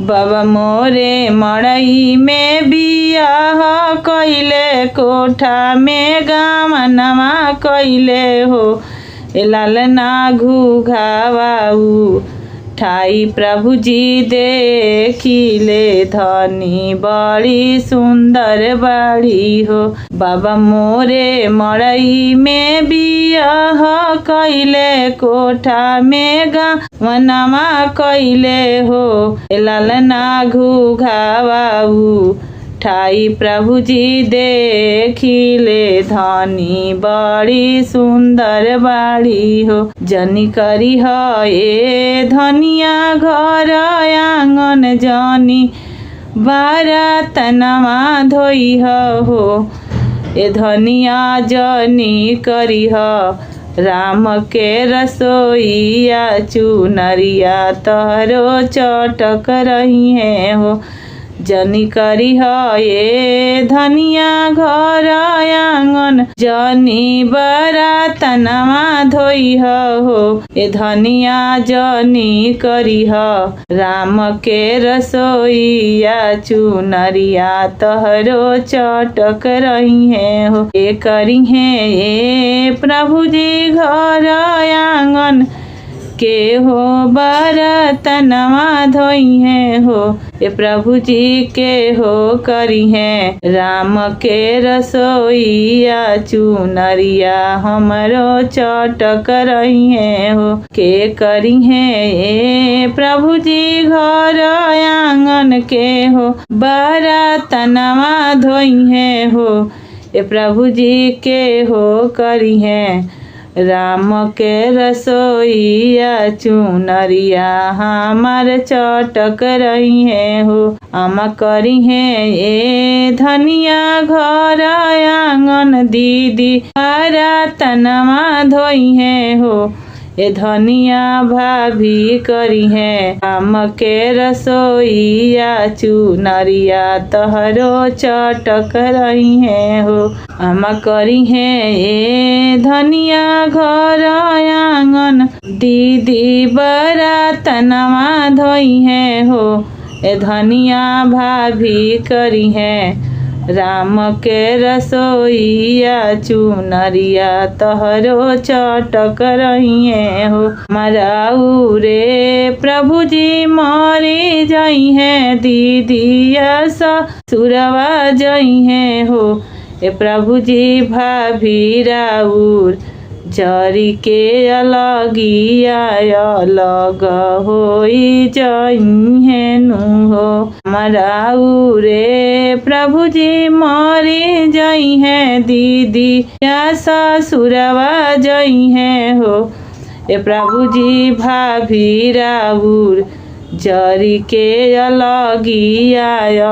बाबा मोरे मड़ई में बियाह कइले, कोठा में गामनमा कइले हो। ए लाल ना घुघावाऊ ठाई प्रभु जी देखिले, धनी बड़ी सुंदर बाड़ी हो। बाबा मोरे मड़ई में बियाह कइले, कोठा में गामनमा कइले हो। ए लाल ना घुघावाऊ ठाई प्रभु जी देखिले, धनी बड़ी सुंदर बाड़ी हो। जनी करी ए धनिया घर आंगन, जनी बारातनमा धोई हो। ए धनिया जनी करी राम के रसोईया, चुनरिया तहरो चटक रही है हो। जनी करी ए धनिया घर आंगन, जनी बरातनमा धोई हो। ए धनिया जनी करी राम के रसोईया, चुनरिया तहरो चटक रही है हो। ए करी ए प्रभु जी घर आंगन के हो, बरतनमा धोई है हो। ए प्रभु जी के हो करी है राम के रसोईया, चुनरिया हमरो चटक रही है हो। के करी है ए प्रभु जी घर आंगन के हो, बरतनमा धोई है हो। ए प्रभु जी के हो करी है राम के रसोईया, चुनरिया हमार चटक रही है हो। अमा करी है ए धनिया घर आंगन, दीदी बरातनमा धोई है हो। ए धनिया भाभी करी है राम के रसोईया, चुनरिया तहरो चटक रही है हो। अमा करी है ए धनिया घर आंगन, दीदी बरातनमा धोई है हो। ए धनिया भाभी करी है राम के रसोईया, चुनरिया तहरो चटक रही है हो। मराऊ रे प्रभु जी मरी जाई है, दीदिया ससुरवा जाई है हो। ए प्रभु जी भाभी राउर जरी के अलगिया, अलग होई जाई है नु हो। मराऊ रे प्रभु जी मरी जाई है, दीदी या ससुरवा जाई है हो। ए प्रभु जी भाभी राउर जरी के अलगिया,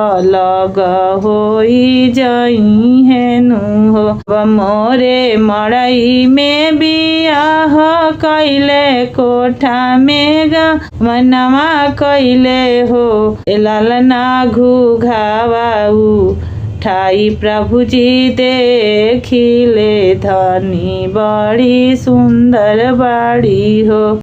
अलग होई जाई है नु हो। मोरे मड़ई में बियाह कइले, कोठा में गामनमा कइले हो। ए लाल ना घुघावाऊ ठाई प्रभु जी देखिले, धनी बड़ी सुंदर बाड़ी हो।